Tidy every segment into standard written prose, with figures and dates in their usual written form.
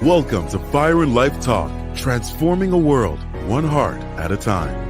Welcome to Fire and Life Talk, transforming a world one heart at a time.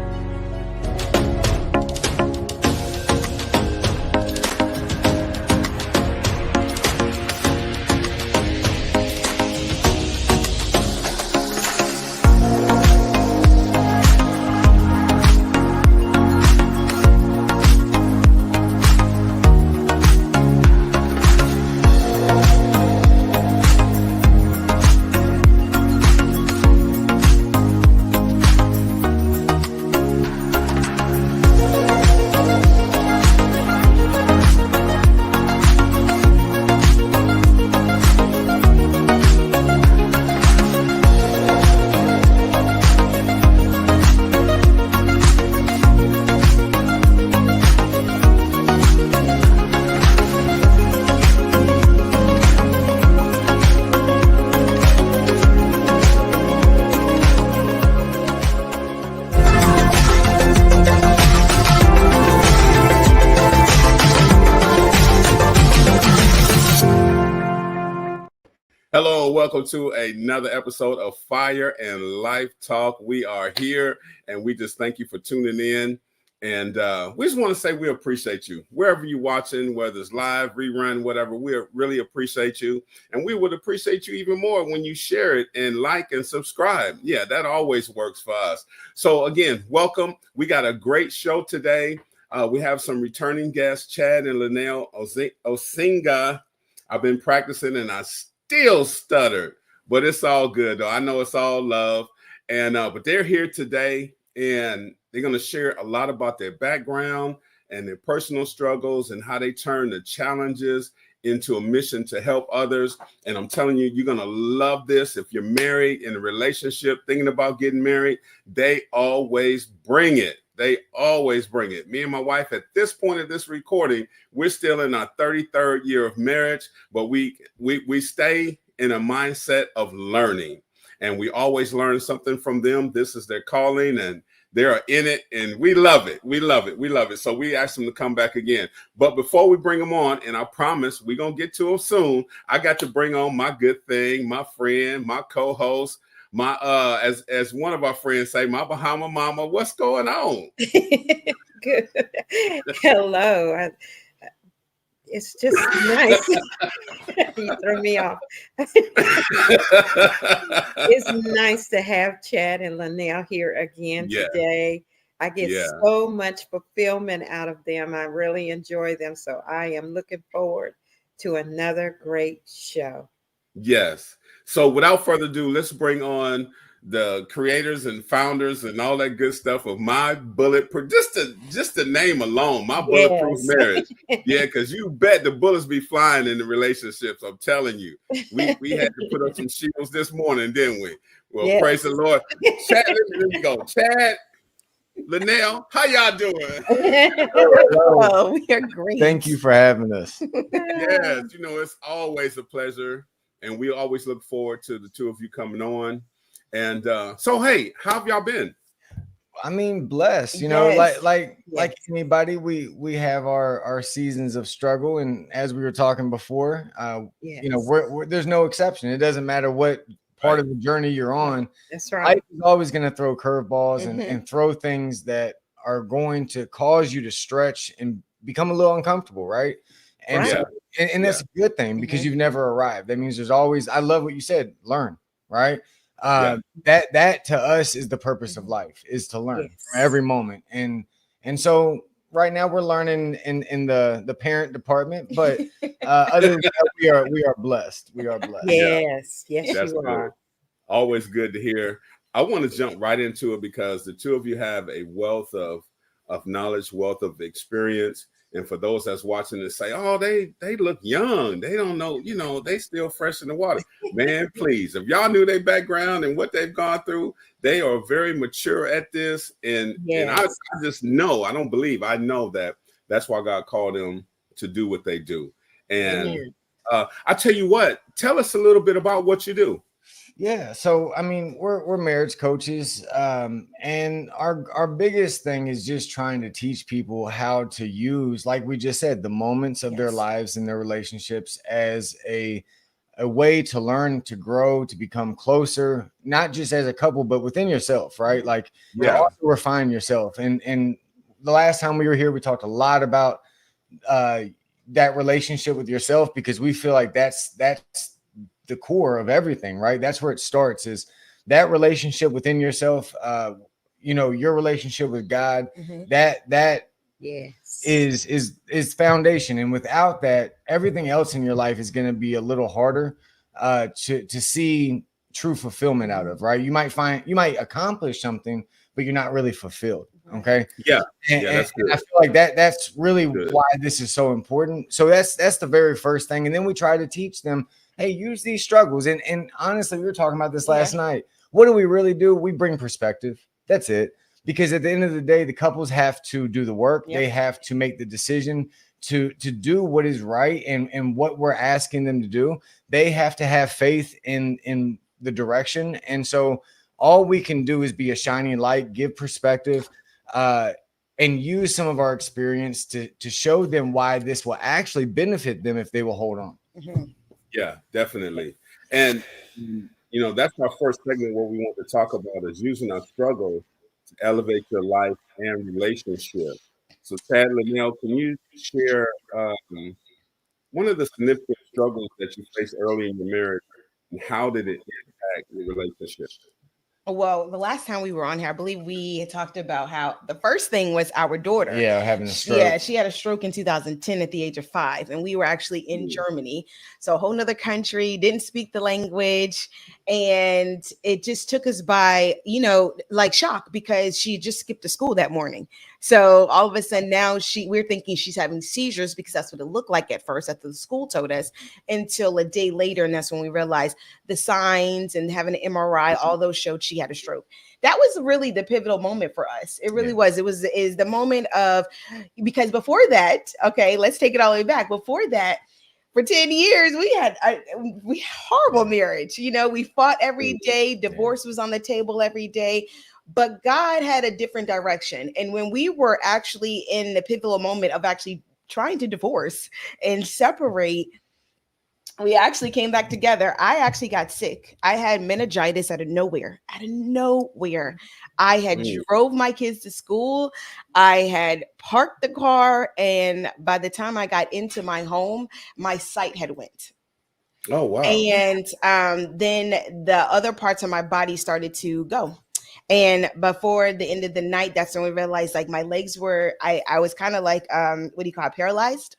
Hello, welcome to another episode of Fire and Life Talk. We are here, and we just thank you for tuning in. And we just want to say we appreciate you. Wherever you're watching, whether it's live, rerun, whatever, we really appreciate you. And we would appreciate you even more when you share it and like and subscribe. Yeah, that always works for us. So again, welcome. We got a great show today. We have some returning guests, Chad and Linnell Osinga. I've been practicing, and I still stuttered, but it's all good though. I know it's all love, and but they're here today, and they're going to share a lot about their background and their personal struggles and how they turn the challenges into a mission to help others. And I'm telling you, you're going to love this. If you're married, in a relationship, thinking about getting married, they always bring it. They always bring it. Me and my wife, at this point of this recording, we're still in our 33rd year of marriage, but we stay in a mindset of learning, and we always learn something from them. This is their calling, and they're in it, and we love it. We love it. We love it. So we asked them to come back again. But before we bring them on, and I promise we're going to get to them soon, I got to bring on my good thing, my friend, my co-host, my as one of our friends say, my Bahama mama. What's going on? Good. Hello. It's just nice. You threw me off. It's nice to have Chad and Linnell here again today. I get so much fulfillment out of them. I really enjoy them. So I am looking forward to another great show. Yes. So without further ado, let's bring on the creators and founders and all that good stuff of My Bulletproof. Just the name alone, My Bulletproof Marriage. Yeah, because you bet the bullets be flying in the relationships. I'm telling you. We had to put up some shields this morning, didn't we? Well, praise the Lord. Chad, there you go. Chad, Linnell, how y'all doing? Oh, we are great. Thank you for having us. Yes, it's always a pleasure. And we always look forward to the two of you coming on. And so, hey, how have y'all been? I mean, blessed. Like anybody, we have our seasons of struggle, and as we were talking before, there's no exception. It doesn't matter what part of the journey you're on. That's right. Life is always going to throw curveballs and throw things that are going to cause you to stretch and become a little uncomfortable, right? And so, and that's a good thing, because you've never arrived. That means there's always, I love what you said, learn, right? That to us is the purpose of life, is to learn from every moment. And so right now we're learning in the parent department, but other than that, we are blessed. We are blessed. Yes, that's you are. Always good to hear. I want to jump right into it, because the two of you have a wealth of knowledge, wealth of experience. And for those that's watching and say, oh, they look young, they don't know, they still fresh in the water. Man, please, if y'all knew their background and what they've gone through, they are very mature at this. And I just know, I don't believe, I know that that's why God called them to do what they do. And I tell you what, tell us a little bit about what you do. Yeah. So, I mean, we're marriage coaches. And our biggest thing is just trying to teach people how to use, like we just said, the moments of their lives and their relationships as a a way to learn, to grow, to become closer, not just as a couple, but within yourself, right? Like to also refine yourself. And the last time we were here, we talked a lot about that relationship with yourself, because we feel like that's the core of everything, right? That's where it starts, is that relationship within yourself. Your relationship with God, that yes is foundation. And without that, everything else in your life is going to be a little harder to see true fulfillment out of, right? You might accomplish something, but you're not really fulfilled. Okay. That's good. And I feel like that's really why this is so important. So that's the very first thing. And then we try to teach them, hey, use these struggles. And honestly, we were talking about this last night. What do we really do? We bring perspective. That's it. Because at the end of the day, the couples have to do the work. They have to make the decision to do what is right and what we're asking them to do. They have to have faith in the direction. And so all we can do is be a shining light, give perspective, and use some of our experience to show them why this will actually benefit them if they will hold on. Yeah, definitely. And, that's our first segment where we want to talk about is using our struggle to elevate your life and relationship. So, Chad, Linnell, can you share one of the significant struggles that you faced early in your marriage, and how did it impact your relationship? Well, the last time we were on here, I believe we had talked about how the first thing was our daughter. Yeah, having a stroke. Yeah, she had a stroke in 2010 at the age of 5. And we were actually in Germany. So a whole nother country, didn't speak the language. And it just took us by, like shock, because she just skipped to school that morning. So all of a sudden now we're thinking she's having seizures, because that's what it looked like at first after the school told us, until a day later. And that's when we realized the signs, and having an MRI, all those showed she had a stroke. That was really the pivotal moment for us. It really was. Is the moment of, because before that, okay, let's take it all the way back. Before that, for 10 years, we had horrible marriage. We fought every day. Divorce was on the table every day. But God had a different direction. And when we were actually in the pivotal moment of actually trying to divorce and separate, we actually came back together. I actually got sick. I had meningitis out of nowhere. I had drove my kids to school. I had parked the car. And by the time I got into my home, my sight had went. Oh, wow. And then the other parts of my body started to go. And before the end of the night, that's when we realized, like, my legs were, I was kind of like, paralyzed.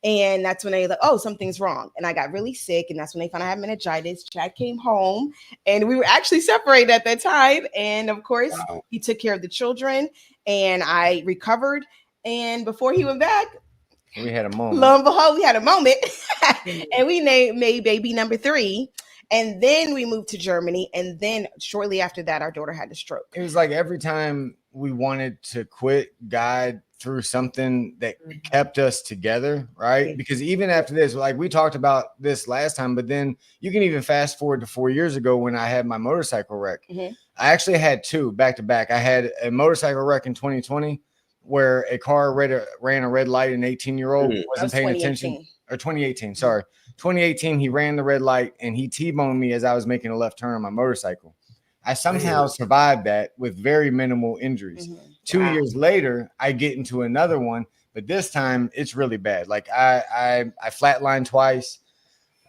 And that's when they like, oh, something's wrong. And I got really sick. And that's when they found I had meningitis. Chad came home, and we were actually separated at that time. And of course, he took care of the children, and I recovered. And before he went back, we had a moment. Lo and behold, we had a moment. And we made baby number 3. And then we moved to Germany. And then shortly after that, our daughter had a stroke. It was like every time we wanted to quit, God through something that kept us together, right? Because even after this, like we talked about this last time, but then you can even fast forward to 4 years ago when I had my motorcycle wreck. I actually had 2 back to back. I had a motorcycle wreck in 2020 where a car ran a red light. An 18-year-old wasn't paying attention. Or 2018, sorry. 2018, he ran the red light and he T-boned me as I was making a left turn on my motorcycle. I somehow survived that with very minimal injuries. 2 years later, I get into another one, but this time it's really bad. Like I flatlined twice.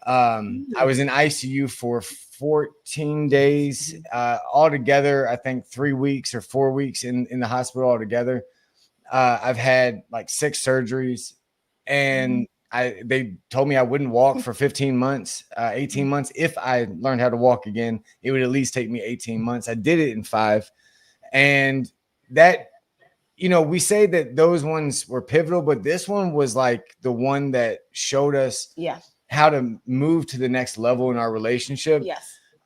I was in ICU for 14 days altogether. I think 3 weeks or 4 weeks in the hospital altogether. I've had like 6 surgeries, and they told me I wouldn't walk for 15 months, 18 months. If I learned how to walk again, it would at least take me 18 months. I did it in 5. And that, we say that those ones were pivotal, but this one was like the one that showed us how to move to the next level in our relationship.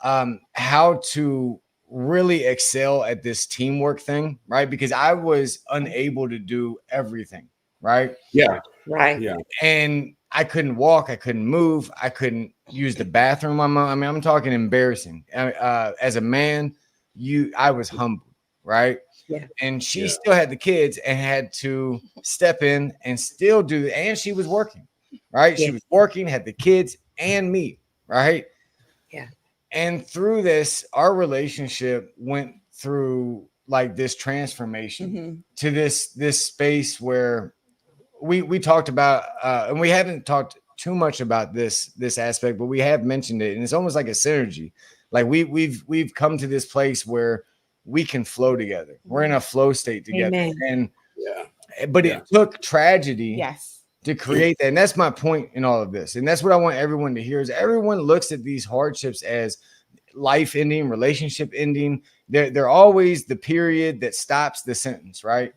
How to really excel at this teamwork thing, right? Because I was unable to do everything, right? Right. Yeah. And I couldn't walk. I couldn't move. I couldn't use the bathroom. I'm talking embarrassing. As a man, I was humbled, right? Yeah. And she still had the kids and had to step in and still do. And she was working, right? She was working, had the kids and me, right? Yeah. And through this, our relationship went through like this transformation to this space where we talked about and we haven't talked too much about this aspect, but we have mentioned it, and it's almost like a synergy. Like we've come to this place where we can flow together. We're in a flow state together. Amen. And Yeah. but it took tragedy Yes. to create that. And that's my point in all of this. And that's what I want everyone to hear is everyone looks at these hardships as life ending, relationship ending. They're always the period that stops the sentence, right?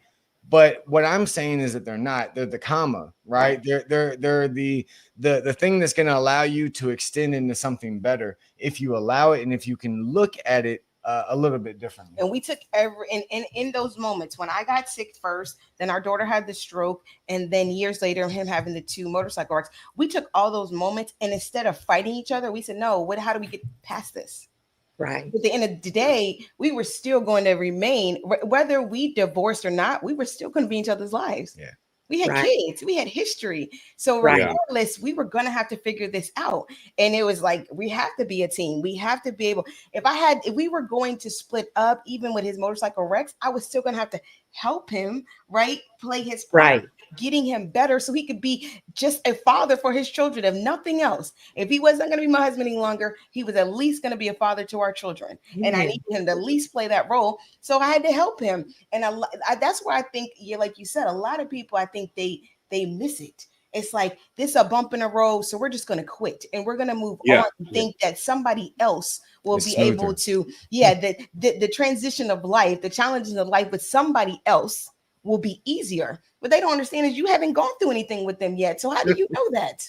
But what I'm saying is that they're not. They're the comma, right? They're the thing that's going to allow you to extend into something better if you allow it and if you can look at it a little bit differently. And we took in those moments when I got sick first, then our daughter had the stroke, and then years later him having the 2 motorcycle wrecks. We took all those moments, and instead of fighting each other, we said, no, how do we get past this? Right. At the end of the day, we were still going to remain, whether we divorced or not, we were still going to be in each other's lives. Yeah. We had kids, we had history. So regardless, we were going to have to figure this out. And it was like, we have to be a team. We have to be able, if we were going to split up, even with his motorcycle wrecks, I was still going to have to help him, right? Play his part, getting him better so he could be just a father for his children, if nothing else. If he wasn't going to be my husband any longer, he was at least going to be a father to our children. And I needed him to at least play that role. So I had to help him. And that's where I think, like you said, a lot of people, I think they miss it. It's like this a bump in the road, so we're just going to quit and we're going to move on and think that somebody else will be able to, the transition of life, the challenges of life with somebody else will be easier. What they don't understand is you haven't gone through anything with them yet. So how do you know that?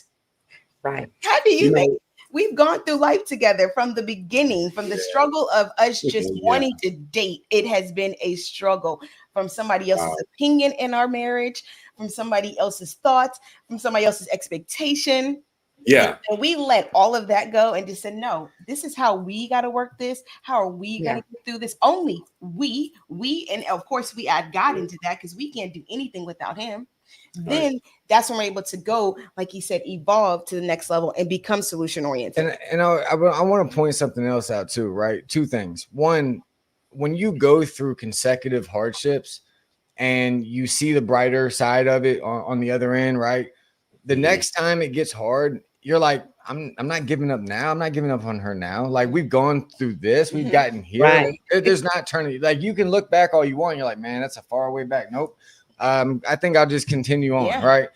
Right. How do you think? We've gone through life together from the beginning, from the struggle of us just wanting to date. It has been a struggle from somebody else's opinion in our marriage, from somebody else's thoughts, from somebody else's expectation. Yeah. And we let all of that go and just said, no, this is how we got to work this. How are we going to get through this? Only we, and of course we add God into that because we can't do anything without him. Then that's when we're able to go, like he said, evolve to the next level and become solution oriented. And I want to point something else out too, right? 2 things. One, when you go through consecutive hardships and you see the brighter side of it on the other end, right? The next time it gets hard, you're like, I'm not giving up now. I'm not giving up on her now. Like we've gone through this, we've gotten here. Right. There's not turning. Like you can look back all you want. You're like, man, that's a far way back. Nope. I think I'll just continue on, right?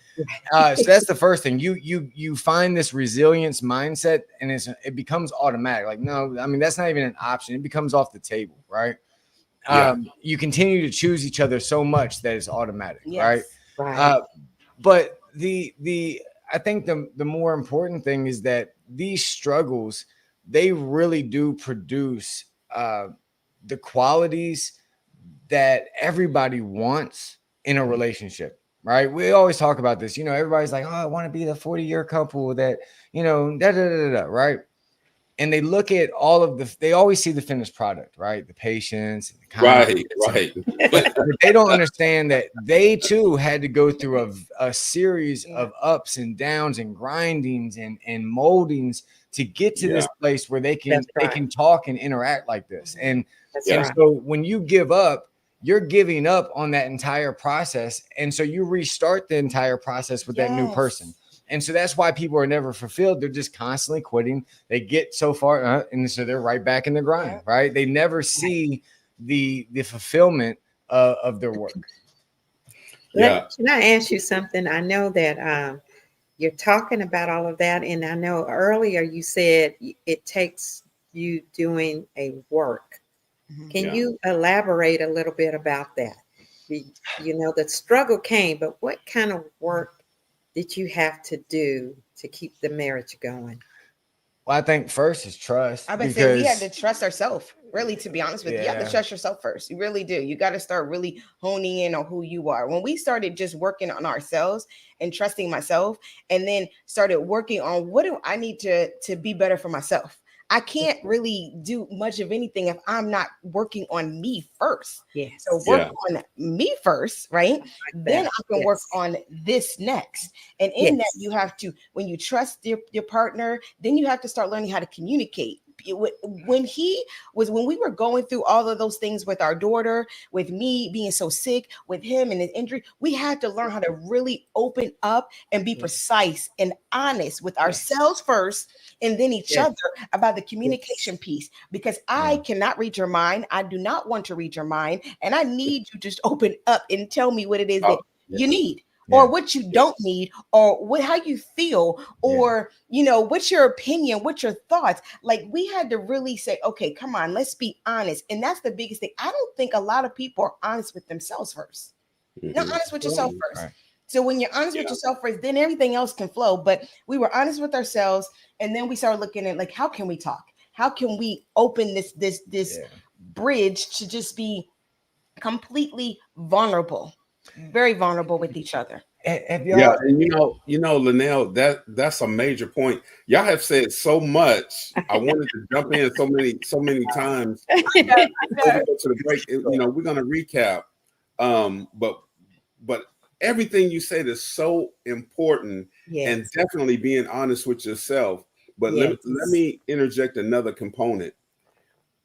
So that's the first thing. You find this resilience mindset, and it becomes automatic. Like, no, I mean that's not even an option. It becomes off the table, right? You continue to choose each other so much that it's automatic, right? But I think the more important thing is that these struggles, they really do produce the qualities that everybody wants in a relationship, right? We always talk about this, everybody's like, oh, I want to be the 40-year couple that, right? And they look at they always see the finished product, right? The patience, right. But they don't understand that they too had to go through a series of ups and downs and grindings and moldings to get to this place where they can talk and interact like this. And so when you give up, you're giving up on that entire process. And so you restart the entire process with that new person. And so that's why people are never fulfilled. They're just constantly quitting. They get so far and so they're right back in the grind, right? They never see the fulfillment of their work. Can I ask you something? I know that you're talking about all of that. And I know earlier you said it takes you doing a work. Can you elaborate a little bit about that? The struggle came, but what kind of work did you have to do to keep the marriage going? Well, I think first is trust. I would say we had to trust ourselves, really, to be honest with you. You have to trust yourself first. You really do. You got to start really honing in on who you are. When we started just working on ourselves and trusting myself, and then started working on what do I need to be better for myself? I can't really do much of anything if I'm not working on me first. Yes. So work on me first, right? Then I can work on this next. And in that, you have to, when you trust your partner, then you have to start learning how to communicate. When we were going through all of those things with our daughter, with me being so sick, with him and his injury, we had to learn how to really open up and be precise and honest with ourselves first, and then each other about the communication piece, because I cannot read your mind. I do not want to read your mind. And I need you to just open up and tell me what it is that you need. Or what you don't need, or how you feel, or what's your opinion, what's your thoughts. Like, we had to really say, okay, come on, let's be honest. And that's the biggest thing. I don't think a lot of people are honest with themselves first. Not honest with yourself first. Right. So when you're honest with yourself first, then everything else can flow. But we were honest with ourselves, and then we started looking at, like, how can we talk? How can we open this bridge to just be completely vulnerable? Very vulnerable with each other. And you know, Linnell, that's a major point. Y'all have said so much. I wanted to jump in so many times. Before we go to the break, we're gonna recap. But everything you said is so important, and definitely being honest with yourself. But let me interject another component.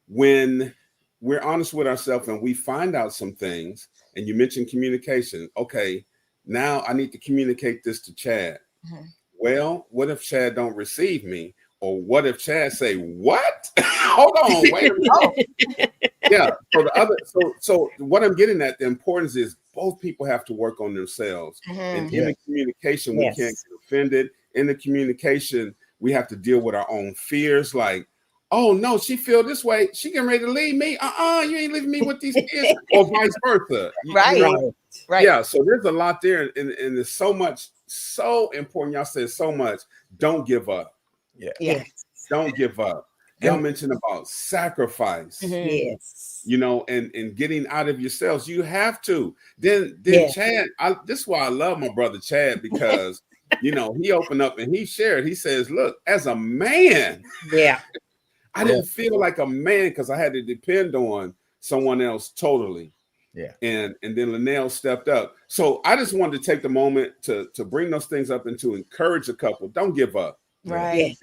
When we're honest with ourselves and we find out some things, and you mentioned communication. Okay, now I need to communicate this to Chad. Mm-hmm. Well, what if Chad don't receive me? Or what if Chad say, what? Hold on, wait a minute. So what I'm getting at, the importance is both people have to work on themselves. Mm-hmm. And in the communication, we can't get offended. In the communication, we have to deal with our own fears, like, oh no, she feel this way. She getting ready to leave me. You ain't leaving me with these kids, or vice versa. Right. Yeah. So there's a lot there, and there's so important. Y'all said so much. Don't give up. Yeah. Don't give up. Y'all mentioned about sacrifice. Mm-hmm. Yes. And getting out of yourselves. You have to. Then Chad. This is why I love my brother Chad, because he opened up and he shared. He says, "Look, as a man." Yeah. I didn't feel like a man because I had to depend on someone else totally. Yeah. And then Linnell stepped up. So I just wanted to take the moment to bring those things up and to encourage a couple. Don't give up. Right.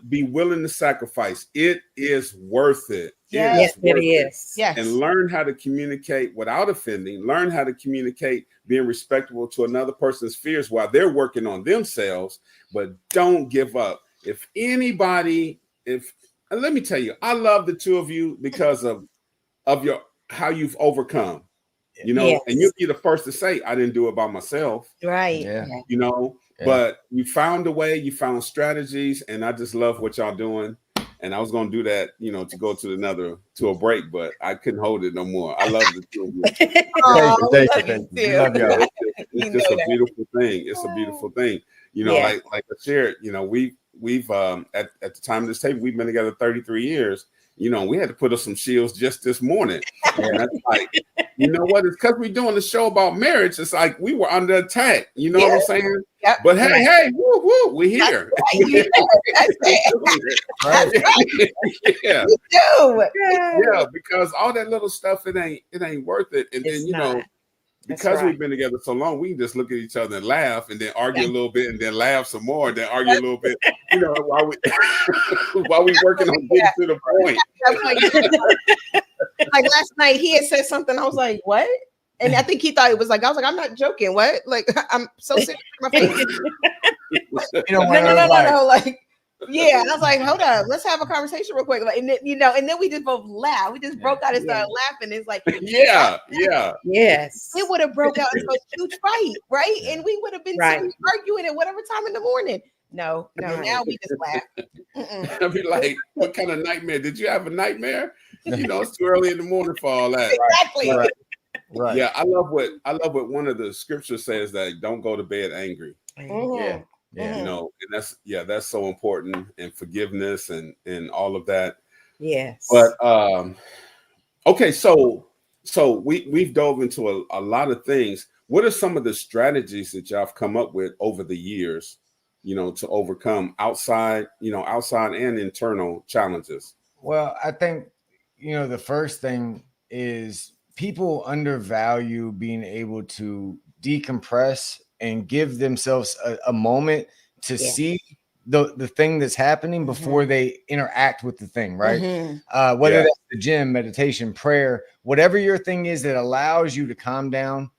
Be willing to sacrifice. It is worth it. Yes, it is. Yes. And learn how to communicate without offending. Learn how to communicate being respectful to another person's fears while they're working on themselves. But don't give up. Let me tell you, I love the two of you because of how you've overcome, and you'll be the first to say, I didn't do it by myself. Right. Yeah. But you found a way, you found strategies, and I just love what y'all doing. And I was going to do that, to go to a break, but I couldn't hold it no more. I love the two of you. Thank you. Love y'all. It's just a beautiful thing. It's a beautiful thing. Like I shared, we've at the time of this tape, we've been together 33 years. We had to put up some shields just this morning. And that's like, you know what? It's because we're doing the show about marriage. It's like we were under attack. You know what I'm saying? Yep. But hey, woo, we're here. Right. Yeah. We do. Yeah, because all that little stuff, it ain't worth it. And then because we've been together so long, we can just look at each other and laugh, and then argue a little bit, and then laugh some more, and then argue a little bit. While we working on getting to the point. Like last night, he had said something. I was like, "What?" And I think he thought it was like, I was like, "I'm not joking. What?" Like, I'm so serious in my face. No. Like, yeah. And I was like, "Hold up, let's have a conversation real quick." Like, and then we just both laughed. We just broke out and started laughing. It's like, yes, it would have broke out into a huge fight, right? And we would have been arguing at whatever time in the morning. No. Now we just laugh. I'd be like, what kind of nightmare? Did you have a nightmare? It's too early in the morning for all that. Exactly. Right. Yeah, I love what one of the scriptures says, that don't go to bed angry. Mm-hmm. Yeah. And that's so important, and forgiveness and all of that. Yes. But okay, so we've dove into a lot of things. What are some of the strategies that y'all have come up with over the years to overcome outside and internal challenges? Well, I think, the first thing is people undervalue being able to decompress and give themselves a moment to see the thing that's happening before they interact with the thing, right? Whether that's the gym, meditation, prayer, whatever your thing is that allows you to calm down,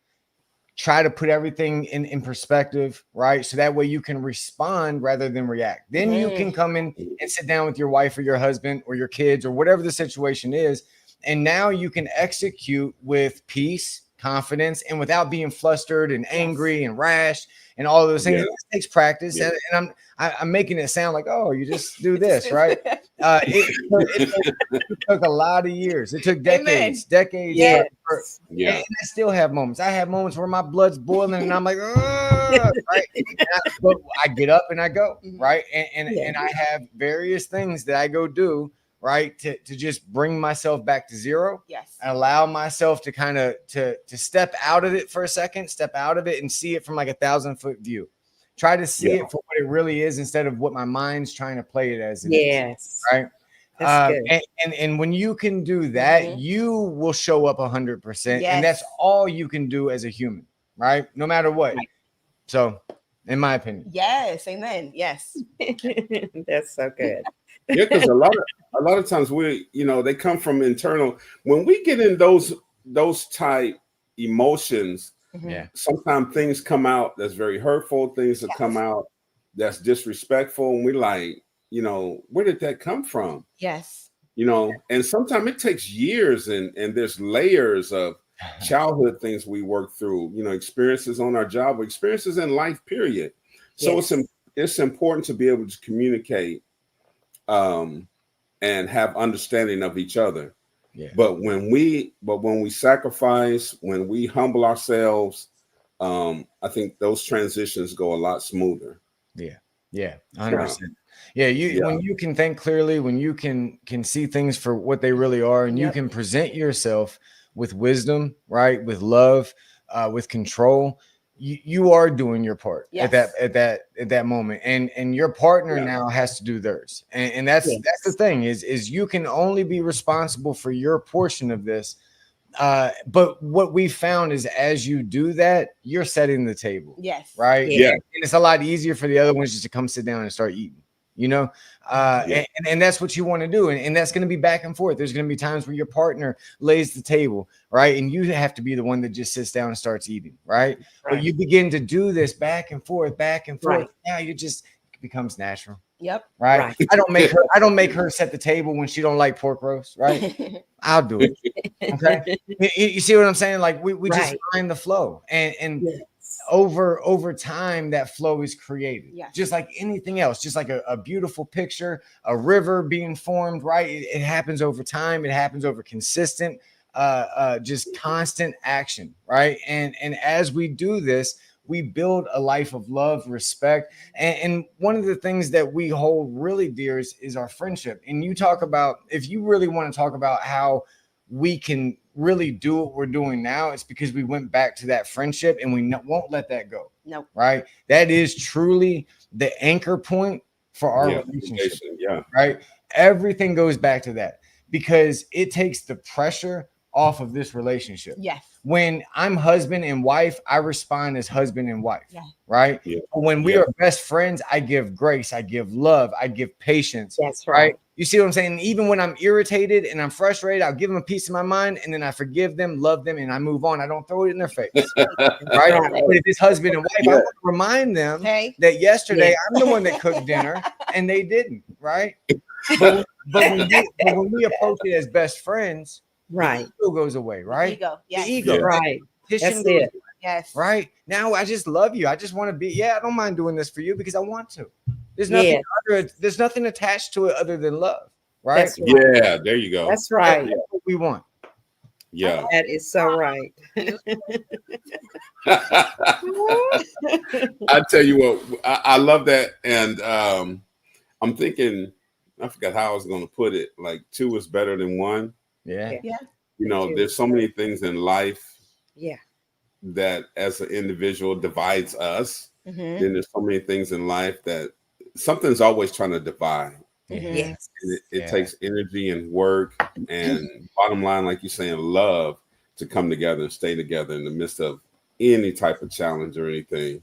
try to put everything in perspective, right? So that way you can respond rather than react. Then you can come in and sit down with your wife or your husband or your kids or whatever the situation is. And now you can execute with peace, confidence, and without being flustered and angry and rash and all of those things. It takes practice. And I'm making it sound like, oh, you just do this, right? It took a lot of years. It took decades. Yeah. And I still have moments. I have moments where my blood's boiling and I'm like, right? But I get up and I go, right? And I have various things that I go do, right, to just bring myself back to zero. And allow myself to kind of to step out of it for a second, step out of it and see it from like 1,000-foot view. Try to see it for what it really is instead of what my mind's trying to play it as. Right. And when you can do that, you will show up 100%. And that's all you can do as a human, right? No matter what. So, in my opinion. Yes. Amen. Yes. That's so good. Yeah, because a lot of times they come from internal. When we get in those type emotions, sometimes things come out that's very hurtful, things that come out that's disrespectful, and we're like, where did that come from? And sometimes it takes years and there's layers of childhood things we work through, experiences on our job, experiences in life, period. So it's important to be able to communicate and have understanding of each other. But when we sacrifice, when we humble ourselves, I think those transitions go a lot smoother. 100%. When you can think clearly, when you can see things for what they really are, and you can present yourself with wisdom, right, with love, with control, you are doing your part at that moment, and your partner now has to do theirs, and that's the thing is you can only be responsible for your portion of this. But what we found is as you do that, you're setting the table. Right. And it's a lot easier for the other ones just to come sit down and start eating, and that's what you want to do. And that's going to be back and forth. There's going to be times where your partner lays the table, right? And you have to be the one that just sits down and starts eating, right? But you begin to do this back and forth. Now it becomes natural. Right. I don't make her set the table when she don't like pork roast, right? I'll do it. Okay. You see what I'm saying? Like we just find the flow, and over time that flow is created. Just like anything else, just like a beautiful picture, a river being formed, right? It happens over time. It happens over consistent, just constant action, right? And as we do this, we build a life of love, respect. And one of the things that we hold really dear is our friendship. And you talk about, if you really want to talk about how we can really do what we're doing now, it's because we went back to that friendship and we won't let that go. Right. That is truly the anchor point for our relationship. Right. Everything goes back to that because it takes the pressure off of this relationship. When I'm husband and wife, I respond as husband and wife, right? But when we are best friends, I give grace, I give love, I give patience. That's right. You see what I'm saying? Even when I'm irritated and I'm frustrated, I'll give them a piece of my mind and then I forgive them, love them, and I move on. I don't throw it in their face, right? But if it's husband and wife, I want to remind them that yesterday I'm the one that cooked dinner and they didn't, right? But when we approach it as best friends, the ego goes away, right? The ego, right? That's it. Right now, I just love you. I just want to be. I don't mind doing this for you because I want to. There's nothing. There's nothing attached to it other than love, right? That's right. Yeah, there you go. That's right. That's what we want. Yeah, that is so right. I tell you what, I love that, and I'm thinking. I forgot how I was going to put it. Like 2 is better than 1. There's so many things in life that as an individual divides us. then there's so many things in life that something's always trying to divide. Yes. And it takes energy and work and bottom line, like you're saying, love to come together and stay together in the midst of any type of challenge or anything.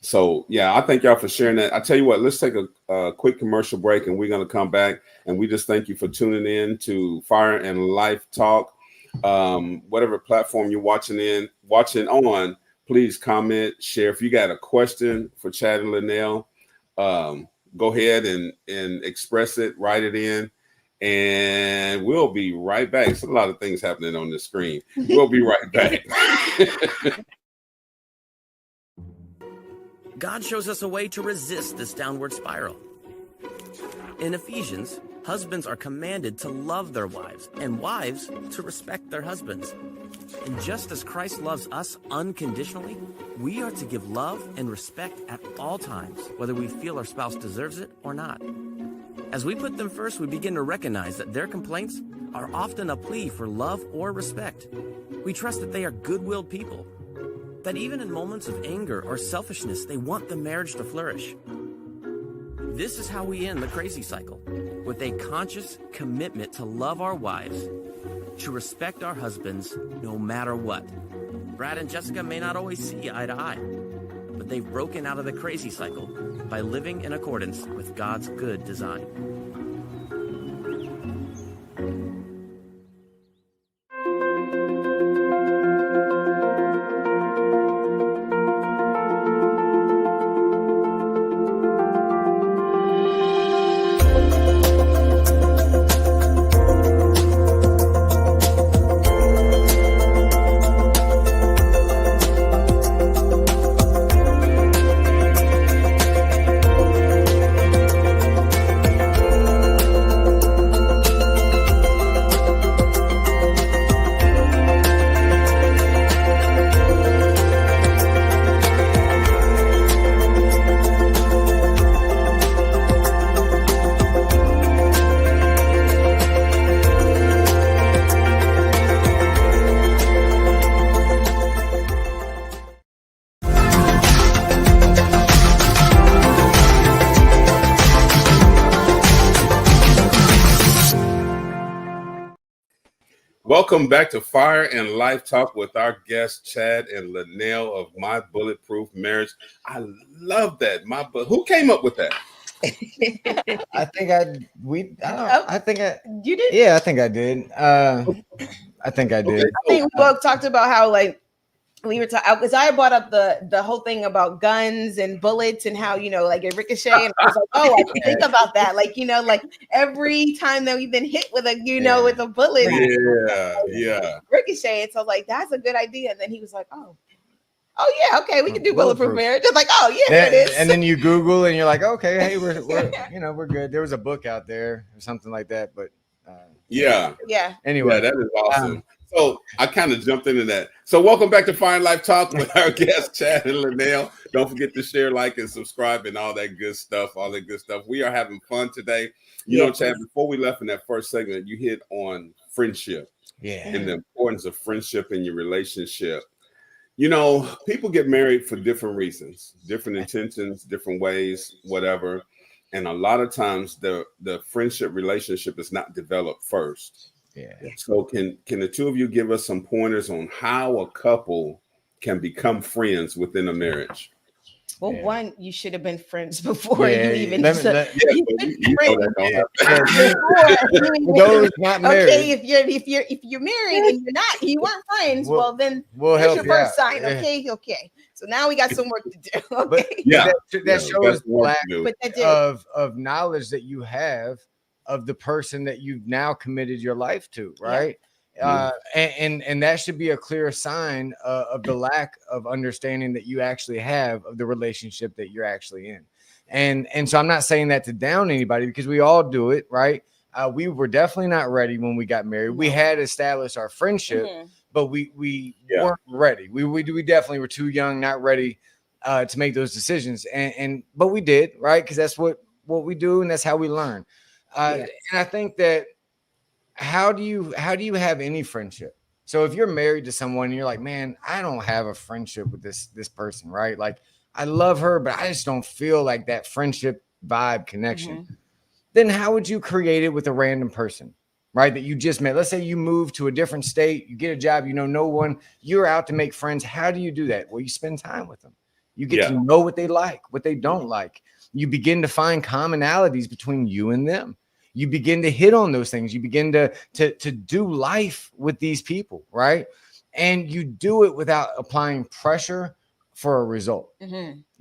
So, yeah, I thank y'all for sharing that. I tell you what, let's take a quick commercial break and we're going to come back. And we just thank you for tuning in to Fire and Life Talk. Whatever platform you're watching on, please comment, share. If you got a question for Chad and Linnell, go ahead and express it, write it in, and we'll be right back. There's a lot of things happening on the screen. We'll be right back. God shows us a way to resist this downward spiral. In Ephesians, husbands are commanded to love their wives, and wives to respect their husbands. And just as Christ loves us unconditionally, we are to give love and respect at all times, whether we feel our spouse deserves it or not. As we put them first, we begin to recognize that their complaints are often a plea for love or respect. We trust that they are good-willed people, that even in moments of anger or selfishness, they want the marriage to flourish. This is how we end the crazy cycle, with a conscious commitment to love our wives, to respect our husbands no matter what. Brad and Jessica may not always see eye to eye, but they've broken out of the crazy cycle by living in accordance with God's good design. Welcome back to Fire and Life Talk with our guests, Chad and Linnell of My Bulletproof Marriage. I love that. Who came up with that? You did? Yeah, I think I did. I think I did. I think we both talked about how we were talking because I brought up the whole thing about guns and bullets and how like a ricochet, and I was like, oh, I can think about that, like every time that we've been hit with a with a bullet, ricochet. And so like that's a good idea. And then he was like, oh yeah, okay, we can do bulletproof marriage. It's like, oh yeah, it is. And then you Google and you're like, okay, hey, we're we're good. There was a book out there or something like that, but yeah. Anyway, that is awesome. So I kind of jumped into that. So welcome back to Fire and Life Talk with our guests, Chad and Linnell. Don't forget to share, like, and subscribe and all that good stuff. We are having fun today. You know, Chad, before we left in that first segment, you hit on friendship. Yeah. And the importance of friendship in your relationship. You know, people get married for different reasons, different intentions, different ways, whatever. And a lot of times the friendship relationship is not developed first. Yeah. So can the two of you give us some pointers on how a couple can become friends within a marriage? Well, one, you should have been friends before you even. Those not married. Okay, if you're married and you weren't friends, well then we'll that's help your first you out. sign. Okay. So now we got some work to do. Okay. That shows lack of knowledge that you have of the person that you've now committed your life to, right? And that should be a clear sign of the lack of understanding that you actually have of the relationship that you're actually in. And so I'm not saying that to down anybody, because we all do it, right? We were definitely not ready when we got married. We had established our friendship, but we weren't ready. We definitely were too young, not ready to make those decisions. But we did, right? Because that's what we do, and that's how we learn. And I think that how do you have any friendship? So if you're married to someone and you're like, man, I don't have a friendship with this person, right? Like I love her, but I just don't feel like that friendship vibe connection. Then how would you create it with a random person, right? That you just met? Let's say you move to a different state, you get a job, you know no one, you're out to make friends. How do you do that? Well, you spend time with them. You get to know what they like, what they don't like. You begin to find commonalities between you and them. You begin to hit on those things. You begin to do life with these people, right? And you do it without applying pressure for a result.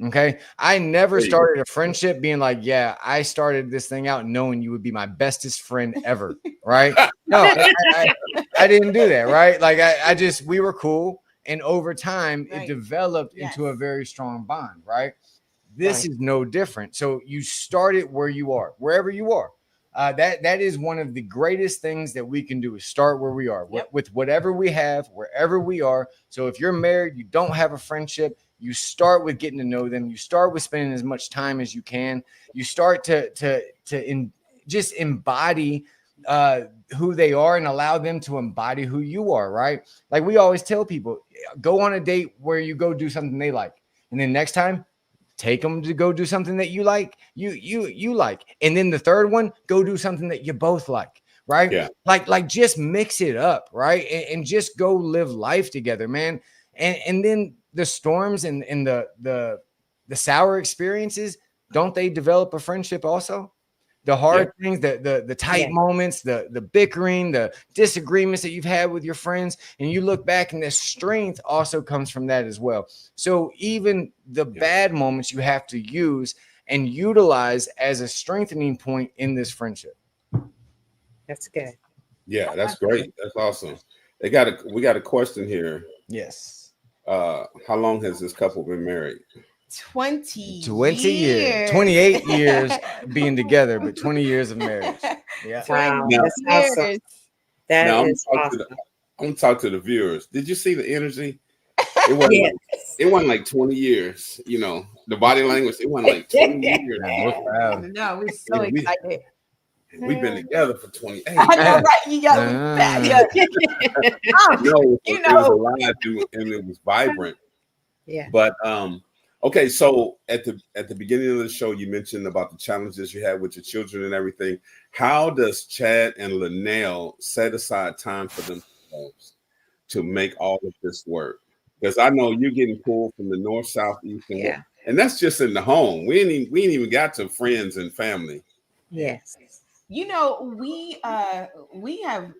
Okay. I never started a friendship being like, yeah, I started this thing out knowing you would be my bestest friend ever. Right. No, I didn't do that. Right. Like we were cool. And over time, it developed into a very strong bond. Right. This is no different. So you start it where you are, wherever you are. That is one of the greatest things that we can do is start where we are with whatever we have, wherever we are. So if you're married, you don't have a friendship, you start with getting to know them. You start with spending as much time as you can. You start to just embody who they are and allow them to embody who you are, right? Like we always tell people, go on a date where you go do something they like. And then next time, take them to go do something that you like, you like. And then the third one, go do something that you both like, right? Yeah. Like just mix it up, right? And just go live life together, man. And then the storms and the sour experiences, don't they develop a friendship also? The hard things, the tight moments, the bickering, the disagreements that you've had with your friends, and you look back and the strength also comes from that as well. So even the bad moments you have to use and utilize as a strengthening point in this friendship. That's good. Yeah, that's great. That's awesome. We got a question here. Yes. How long has this couple been married? 20 years. 28 years being together, but 20 years of marriage. Yeah. Wow. That's awesome. That is awesome. I'm gonna talk to the viewers. Did you see the energy? It wasn't it wasn't like 20 years, you know, the body language, it wasn't like 20 years. No, we're so excited. We've been together for 28. I know, right? You got it was alive and it was vibrant. Yeah. But okay, so at the beginning of the show, you mentioned about the challenges you had with your children and everything. How does Chad and Linnell set aside time for themselves to make all of this work? Because I know you're getting pulled from the north, south, east, and west, and that's just in the home. We ain't even got to friends and family. Yes. You know, we have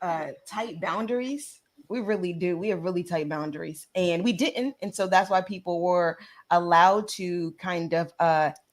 tight boundaries. We really do. We have really tight boundaries, and we didn't. And so that's why people were allowed to kind of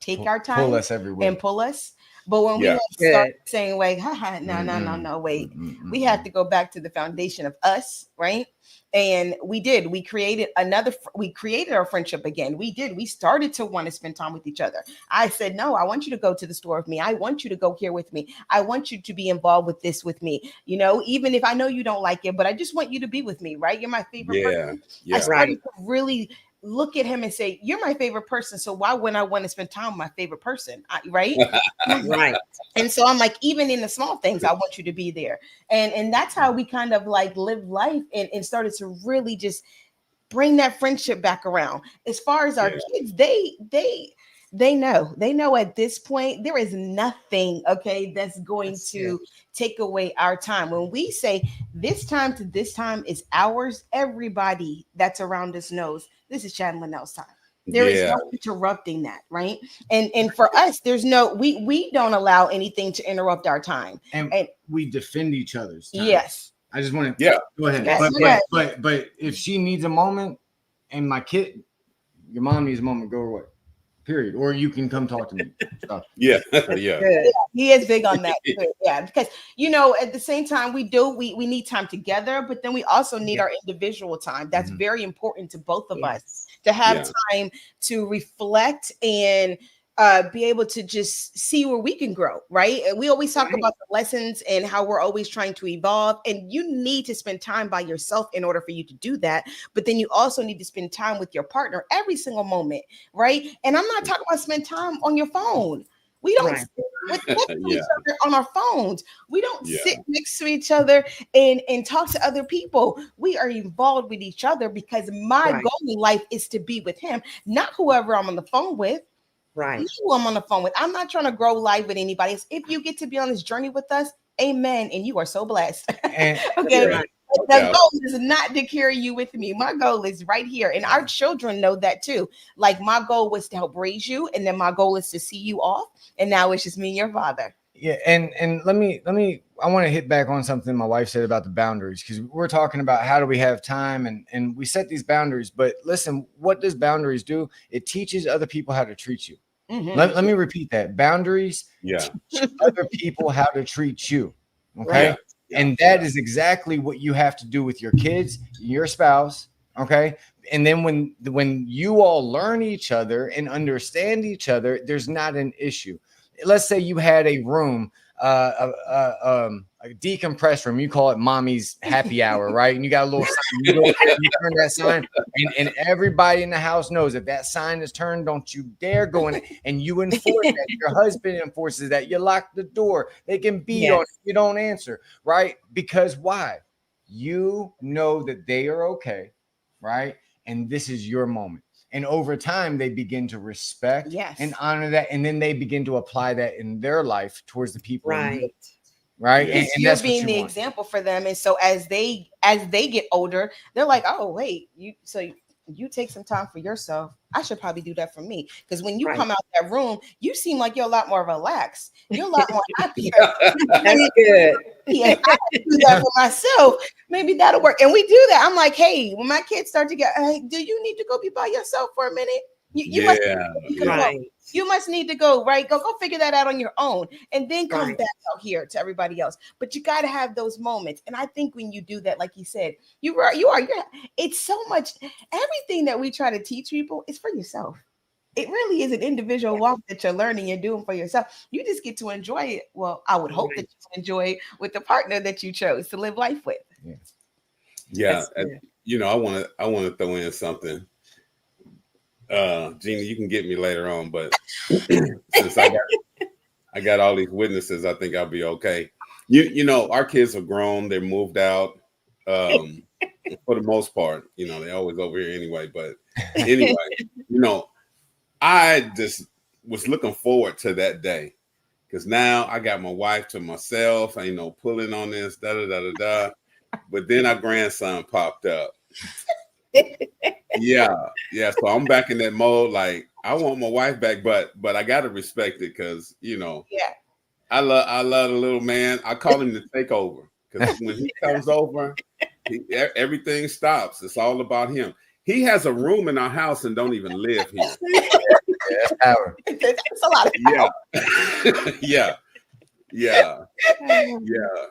take our time, pull us everywhere, and pull us. But when we start saying, "Wait, no, wait," we have to go back to the foundation of us, right? And we did. We created our friendship again. We started to want to spend time with each other. I said, no, I want you to go to the store with me. I want you to go here with me. I want you to be involved with this with me. You know, even if I know you don't like it, but I just want you to be with me, right? You're my favorite person. I started to really look at him and say, you're my favorite person. So why wouldn't I want to spend time with my favorite person? Right? Right. And so I'm like, even in the small things, I want you to be there. And that's how we kind of like live life and started to really just bring that friendship back around. As far as our kids, they know at this point, there is nothing, that's going to take away our time. When we say this time to this time is ours, everybody that's around us knows this is Chad and Linnell's time. There is no interrupting that, right? And for us, there's no, we don't allow anything to interrupt our time. And we defend each other's time. Yes. I just want to go ahead. Yes, but if she needs a moment and my kid, your mom needs a moment, go away. Period. Or you can come talk to me. Yeah. He is big on that. Because at the same time we need time together, but then we also need our individual time. That's very important to both of us to have time to reflect and be able to just see where we can grow, right? We always talk about the lessons and how we're always trying to evolve, and you need to spend time by yourself in order for you to do that. But then you also need to spend time with your partner every single moment, right? And I'm not talking about spend time on your phone. We don't sit next to each other on our phones. We don't sit next to each other and talk to other people. We are involved with each other because my goal in life is to be with him, not whoever I'm on the phone with. Right. Not who I'm on the phone with. I'm not trying to grow life with anybody else. If you get to be on this journey with us, amen. And you are so blessed. Okay. Right. The goal is not to carry you with me. My goal is right here. And our children know that too. Like my goal was to help raise you. And then my goal is to see you off. And now it's just me and your father. Yeah. And let me, I want to hit back on something my wife said about the boundaries, because we're talking about how do we have time and we set these boundaries. But listen, what does boundaries do? It teaches other people how to treat you. Mm-hmm. Let me repeat that. Boundaries teach other people how to treat you. Okay. Right. And that is exactly what you have to do with your kids, your spouse. Okay. And then when you all learn each other and understand each other, there's not an issue. Let's say you had a room, a decompressed room. You call it mommy's happy hour, right? And you got a little sign. You turn that sign, and everybody in the house knows if that sign is turned, don't you dare go in. And you enforce that. Your husband enforces that. You lock the door. They can beat on it. You don't answer, right? Because why? You know that they are okay, right? And this is your moment. And over time, they begin to respect and honor that. And then they begin to apply that in their life towards the people. Right. Right. And you're that's being the example for them. And so as they get older, they're like, oh, wait, you take some time for yourself. I should probably do that for me. Because when you come out that room, you seem like you're a lot more relaxed. You're a lot more happier. That's good. Yeah, I do that for myself. Maybe that'll work. And we do that. I'm like, hey, when my kids start to get, do you need to go be by yourself for a minute? You must need to go, right? Go figure that out on your own and then come back out here to everybody else. But you got to have those moments. And I think when you do that, like you said, you're it's so much, everything that we try to teach people is for yourself. It really is an individual walk that you're learning and doing for yourself. You just get to enjoy it. Well, I would hope that you enjoy it with the partner that you chose to live life with. Yeah. And, I want to throw in something. Jeannie, you can get me later on, but since I got all these witnesses, I think I'll be okay. Our kids are grown, they're moved out. For the most part, they always over here anyway. But anyway, I just was looking forward to that day because now I got my wife to myself, pulling on this, da. But then our grandson popped up. So I'm back in that mode. Like I want my wife back, but I gotta respect it because I love the little man. I call him the takeover because when he comes over, everything stops. It's all about him. He has a room in our house and don't even live here. That's power. That's a lot of power.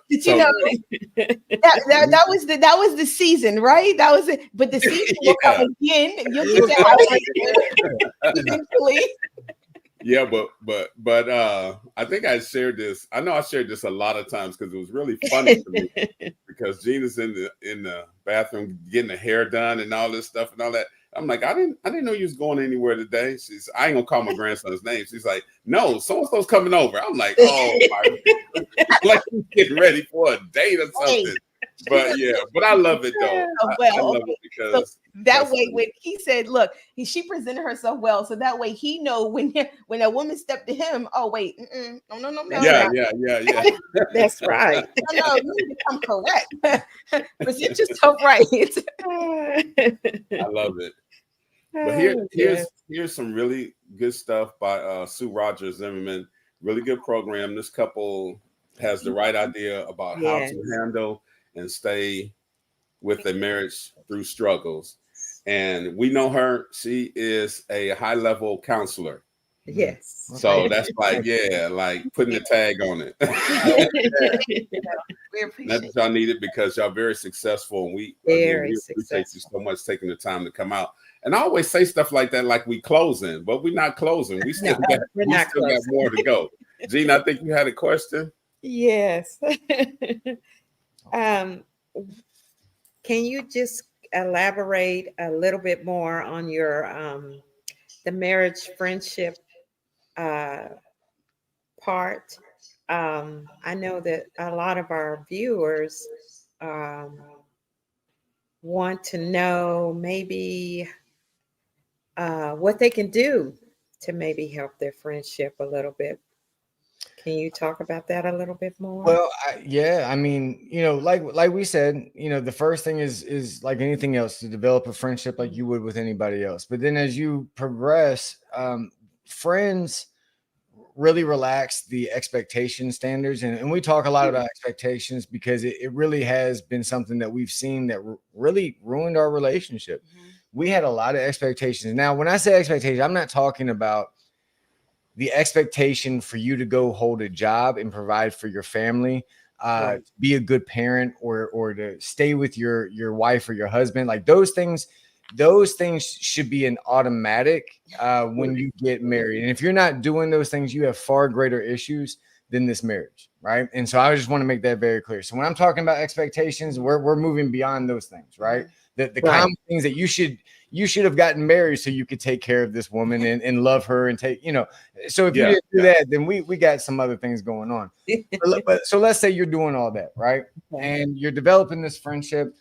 Did you know that was the season, right? That was it. But the season will come again. You'll get that eventually. Yeah, but I think I shared this. I know I shared this a lot of times because it was really funny to me because Gina's in the bathroom getting her hair done and all this stuff and all that. I'm like, I didn't know you was going anywhere today. I ain't gonna call my grandson's name. She's like, no, so-and-so's coming over. I'm like, oh my, like he's getting ready for a date or something. But I love it though. I love it because so that way when he said, look, she presented herself well, so that way he know when a woman stepped to him, oh wait, no. Yeah. That's right. No, you need to come correct. Present yourself right. I love it. But here's some really good stuff by Sue Rogers Zimmerman. Really good program. This couple has the right idea about how to handle and stay with a marriage through struggles. And we know her. She is a high-level counselor. Yes. So that's like putting a tag on it. We appreciate That's what y'all needed because y'all very successful. And we appreciate you so much taking the time to come out. And I always say stuff like that, like we closing, but we're not closing. We still got more to go. Gene, I think you had a question. Yes. Can you just elaborate a little bit more on your the marriage friendship part, I know that a lot of our viewers want to know maybe what they can do to maybe help their friendship a little bit. Can you talk about that a little bit more? Well, yeah, I mean, like we said, the first thing is like anything else, to develop a friendship like you would with anybody else. But then as you progress, friends really relax the expectation standards, and we talk a lot about expectations because it really has been something that we've seen that really ruined our relationship. We had a lot of expectations. Now, when I say expectations, I'm not talking about the expectation for you to go hold a job and provide for your family, be a good parent, or to stay with your wife or your husband. Like those things should be an automatic when you get married. And if you're not doing those things, you have far greater issues than this marriage, right? And so I just want to make that very clear. So when I'm talking about expectations, we're moving beyond those things, right? The common things that you should have gotten married so you could take care of this woman and love her and take, so if you didn't do that, then we got some other things going on. So let's say you're doing all that, right? And you're developing this friendship,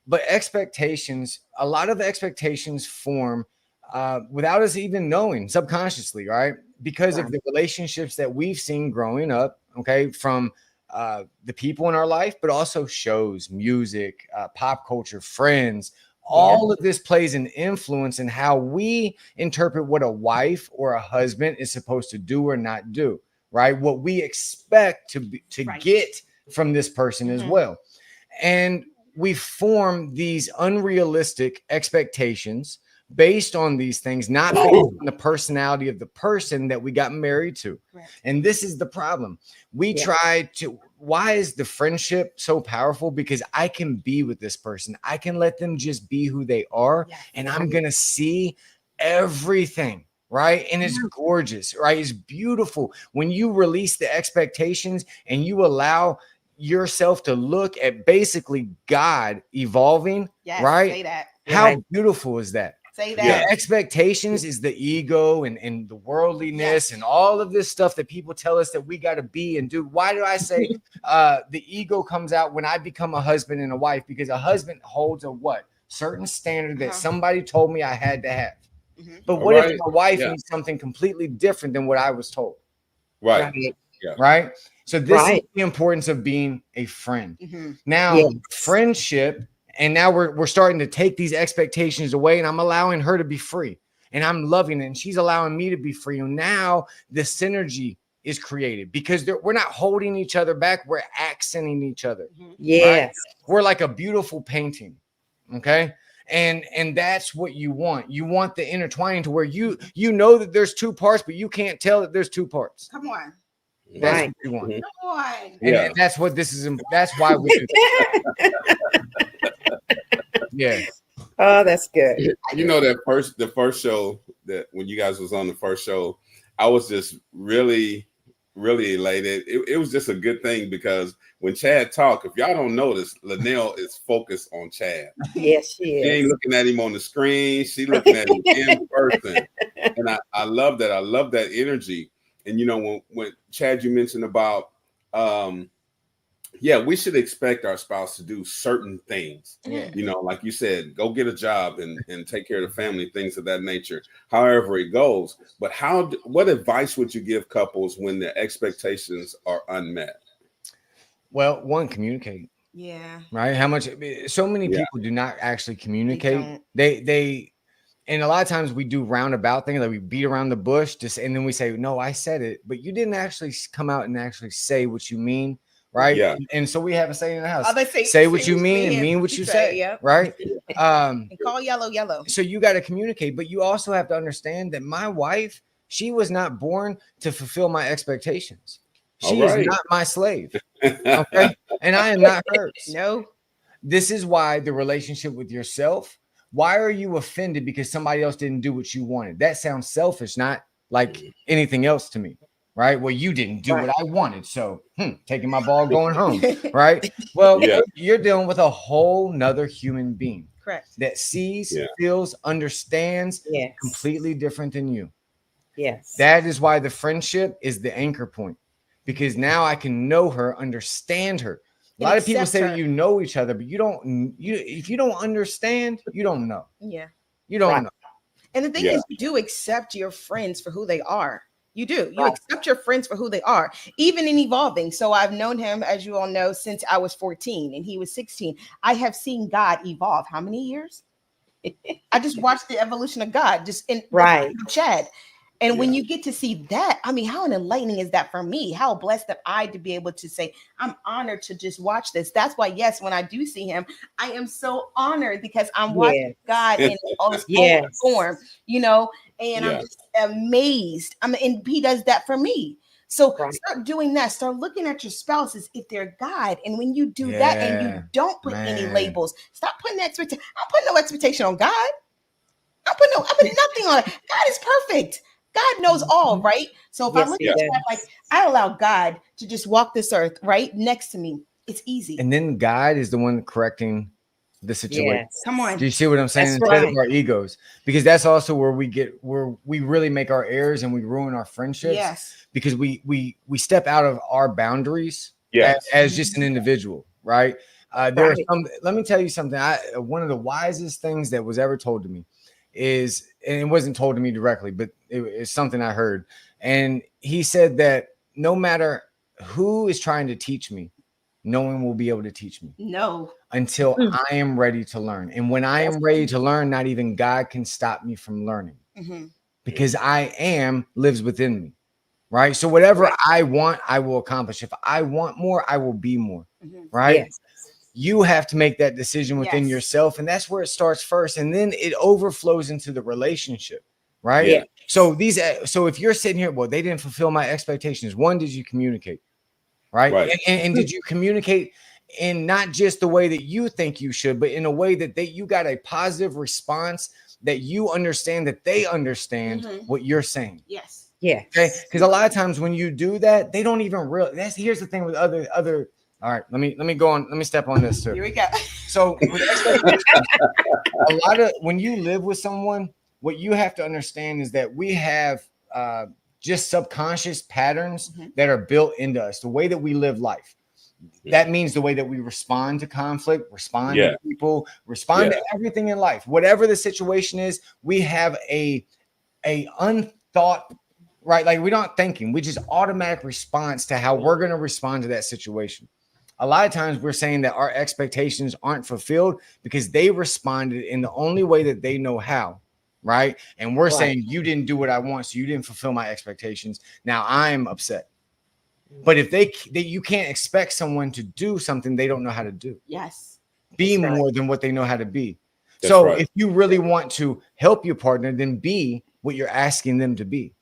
but expectations, a lot of expectations form without us even knowing, subconsciously, right? Because of the relationships that we've seen growing up, okay, from the people in our life, but also shows, music, pop culture, friends. All of this plays an influence in how we interpret what a wife or a husband is supposed to do or not do, right? What we expect to get from this person as well. And we form these unrealistic expectations based on these things, not based on the personality of the person that we got married to. And this is the problem. We try to, why is the friendship so powerful? Because I can be with this person. I can let them just be who they are. And I'm going to see everything, right? And it's gorgeous, right? It's beautiful. When you release the expectations and you allow yourself to look at basically God evolving, right? Say that. How beautiful is that? Say that. The expectations is the ego and the worldliness and all of this stuff that people tell us that we got to be and do. Why do I say the ego comes out when I become a husband and a wife? Because a husband holds a what? Certain standard that somebody told me I had to have. But what if my wife needs something completely different than what I was told? Right? So this is the importance of being a friend. Now, friendship, and now we're starting to take these expectations away, and I'm allowing her to be free, and I'm loving it, and she's allowing me to be free. And now the synergy is created because we're not holding each other back. We're accenting each other. Right? We're like a beautiful painting. Okay. And that's what you want. You want the intertwining to where you know that there's two parts, but you can't tell that there's two parts. Come on. That's what you want. Come on. And that's what this is. That's why we do this. Oh, that's good. The first show that when you guys was on the first show, I was just really elated. It was just a good thing because when Chad talked, if y'all don't notice, Linnell is focused on Chad. Yes, she is. She ain't looking at him on the screen. She looking at him in person. And I love that. I love that energy. And when Chad, you mentioned about we should expect our spouse to do certain things. Like you said, go get a job and take care of the family, things of that nature, however it goes. But what advice would you give couples when their expectations are unmet? Well, one, communicate. Yeah. Right. So many people do not actually communicate. They and a lot of times we do roundabout things, like we beat around the bush, and then we say, no, I said it, but you didn't actually come out and actually say what you mean. Right. Yeah. And so we have a saying in the house. Say what you mean and mean what you say. Right. And call yellow. So you got to communicate, but you also have to understand that my wife, she was not born to fulfill my expectations. She is not my slave. Okay. And I am not hers. No. This is why the relationship with yourself, why are you offended because somebody else didn't do what you wanted? That sounds selfish, not like anything else to me. Right. Well, you didn't do what I wanted. So taking my ball, going home. Right. Well, you're dealing with a whole nother human being. Correct. That sees, feels, understands completely different than you. Yes. That is why the friendship is the anchor point. because now I can know her, understand her. A lot of people say that you know each other, but if you don't understand, you don't know. Yeah. You don't know. And the thing is, you do accept your friends for who they are. You do. You accept your friends for who they are, even in evolving. So I've known him, as you all know, since I was 14 and he was 16. I have seen God evolve. How many years? I just watched the evolution of God just in Chad. And when you get to see that, I mean, how enlightening is that for me? How blessed am I to be able to say, I'm honored to just watch this. That's why, yes, when I do see him, I am so honored because I'm watching God in all his own form, you know, and I'm just amazed. And he does that for me. So start doing that. Start looking at your spouses if they're God. And when you do that and you don't put any labels, stop putting expectation. I'm putting no expectation on God. I'm putting nothing on it. God is perfect. God knows all, right? So if I look at that, like I allow God to just walk this earth right next to me, it's easy. And then God is the one correcting the situation. Come on. Do you see what I'm saying? Instead of our egos, because that's also where we really make our errors and we ruin our friendships. Yes. Because we step out of our boundaries as just an individual, right? There are some. Let me tell you something. One of the wisest things that was ever told to me is, and it wasn't told to me directly, but it's something I heard. And he said that no matter who is trying to teach me, no one will be able to teach me. No. Until I am ready to learn. And when I am ready to learn, not even God can stop me from learning. Because I am lives within me. Right. So whatever I want, I will accomplish. If I want more, I will be more. Right. Yes. You have to make that decision within yourself. And that's where it starts first. And then it overflows into the relationship. Right. Yeah. So if you're sitting here, well, they didn't fulfill my expectations. One, did you communicate? Right. And did you communicate in not just the way that you think you should, but in a way that you got a positive response, that you understand that they understand what you're saying? Yes. Yeah. Okay. Because a lot of times when you do that, they don't even realize. Here's the thing with other. All right. Let me go on. Let me step on this too. Here we go. So when you live with someone, what you have to understand is that we have just subconscious patterns that are built into us, the way that we live life. That means the way that we respond to conflict, respond to people, respond to everything in life. Whatever the situation is, we have a unthought, right? Like we're not thinking, we just automatic response to how we're going to respond to that situation. A lot of times we're saying that our expectations aren't fulfilled because they responded in the only way that they know how. Right. And we're saying you didn't do what I want, so you didn't fulfill my expectations. Now I'm upset. But if you can't expect someone to do something they don't know how to do. Yes. Be more than what they know how to be. That's if you really want to help your partner, then be what you're asking them to be.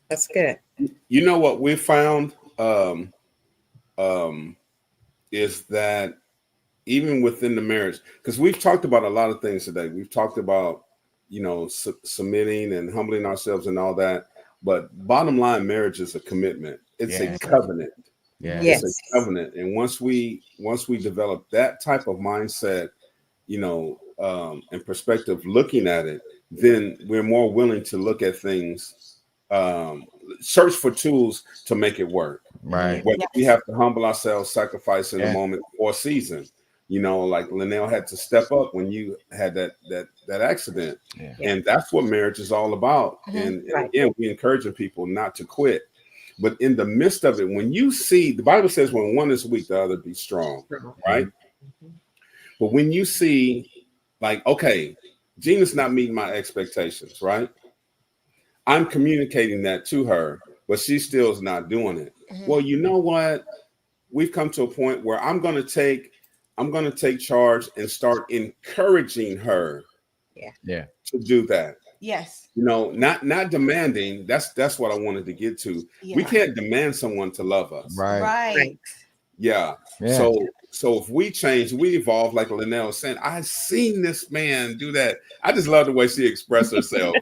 That's good. You know what we found is that even within the marriage, because we've talked about a lot of things today. We've talked about, submitting and humbling ourselves and all that. But bottom line, marriage is a commitment. It's a covenant. Yeah. Yes. It's a covenant. And once we develop that type of mindset, and perspective looking at it, then we're more willing to look at things, search for tools to make it work. Right. Whether we have to humble ourselves, sacrifice in a moment or season. Like Linnell had to step up when you had that accident. Yeah. And that's what marriage is all about. And again, we encouraging people not to quit. But in the midst of it, when you see, the Bible says when one is weak, the other be strong, right? But when you see, like, okay, Gina's not meeting my expectations, right? I'm communicating that to her, but she still is not doing it. Well, you know what? We've come to a point where I'm going to take charge and start encouraging her to do that. Yes. Not demanding. That's what I wanted to get to. Yeah. We can't demand someone to love us. Right. Yeah. So if we change, we evolve, like Linnell was saying. I've seen this man do that. I just love the way she expressed herself.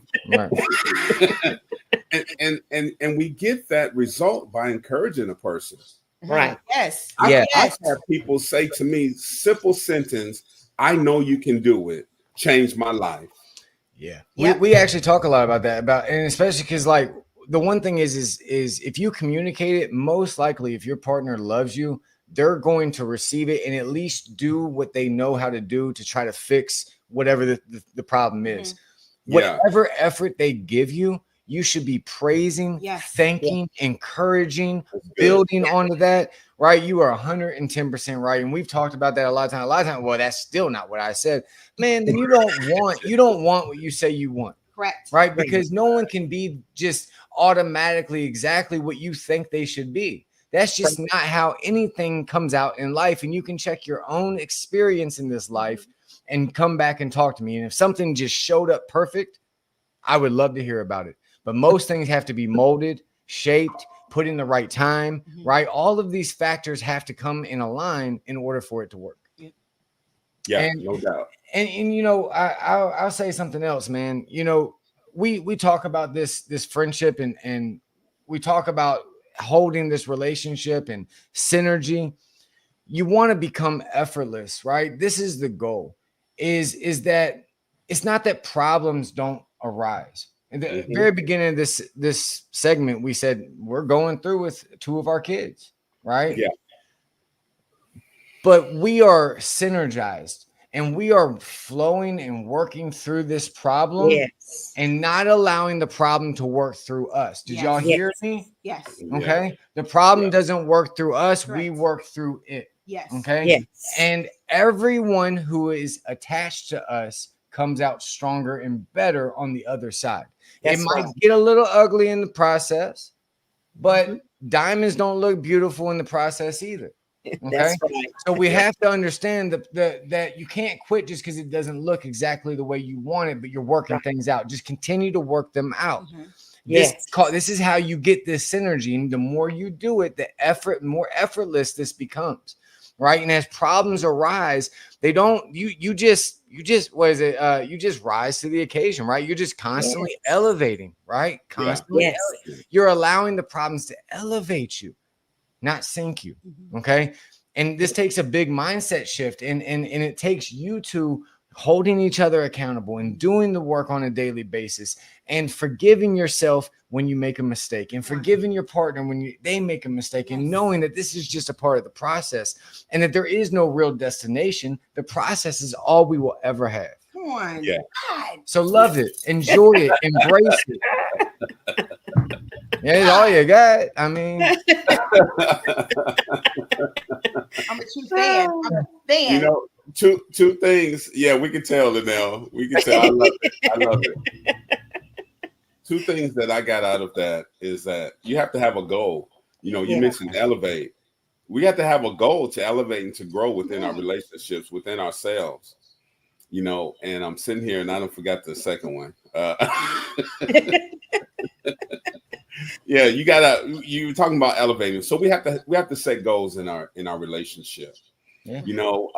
and we get that result by encouraging a person. Right. Yes. I've had people say to me, simple sentence, I know you can do it. Change my life. Yeah. We actually talk a lot about that, and especially because like the one thing is if you communicate it, most likely if your partner loves you, they're going to receive it and at least do what they know how to do to try to fix whatever the problem is. Whatever effort they give you, you should be praising, thanking, encouraging, building onto that, right? You are 110% right. And we've talked about that a lot of times. Well, that's still not what I said. Man, then you don't want what you say you want. Correct. Right? Because no one can be just automatically exactly what you think they should be. That's just not how anything comes out in life. And you can check your own experience in this life and come back and talk to me. And if something just showed up perfect, I would love to hear about it. But most things have to be molded, shaped, put in the right time, right? All of these factors have to come in a line in order for it to work. Yeah, and, no doubt. And you know, I'll say something else, man. You know, we talk about this friendship and we talk about holding this relationship and synergy. You want to become effortless, right? This is the goal. Is that it's not that problems don't arise. In the very beginning of this segment, we said we're going through with 2 of our kids, right? Yeah. But we are synergized and we are flowing and working through this problem and not allowing the problem to work through us. Did y'all hear me? Yes. Okay. The problem doesn't work through us. Correct. We work through it. Yes. Okay. Yes. And everyone who is attached to us comes out stronger and better on the other side. It might get a little ugly in the process, but diamonds don't look beautiful in the process either. Okay. So we have to understand that you can't quit just because it doesn't look exactly the way you want it, but you're working things out. Just continue to work them out. This is how you get this synergy. And the more you do it, the more effortless this becomes. Right. And as problems arise, you just rise to the occasion, right? You're just constantly elevating, right? Constantly. You're allowing the problems to elevate you, not sink you. Okay. And this takes a big mindset shift and it takes you to holding each other accountable and doing the work on a daily basis and forgiving yourself when you make a mistake and forgiving your partner when they make a mistake and knowing that this is just a part of the process and that there is no real destination. The process is all we will ever have. Come on. Yeah. God. So love it, enjoy it, embrace it. It's all you got. I mean, I'm a true fan. You know, two things. Yeah, we can tell it now. We can tell. I love it. 2 things that I got out of that is that you have to have a goal. You know, you mentioned elevate. We have to have a goal to elevate and to grow within our relationships, within ourselves. You know, and I'm sitting here and I don't forgot the second one. Yeah, you were talking about elevating. So we have to set goals in our relationship. Yeah. You know,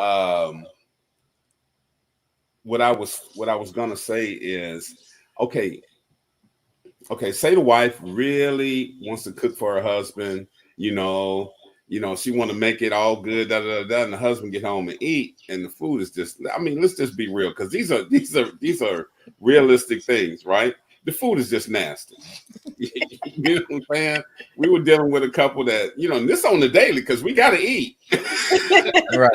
what I was gonna say is, okay, say the wife really wants to cook for her husband, you know, she want to make it all good, and the husband get home and eat, and the food is just, I mean, let's just be real, because these are realistic things, right? The food is just nasty. You know what I'm saying? We were dealing with a couple that, you know, and this on the daily because we got to eat. Right.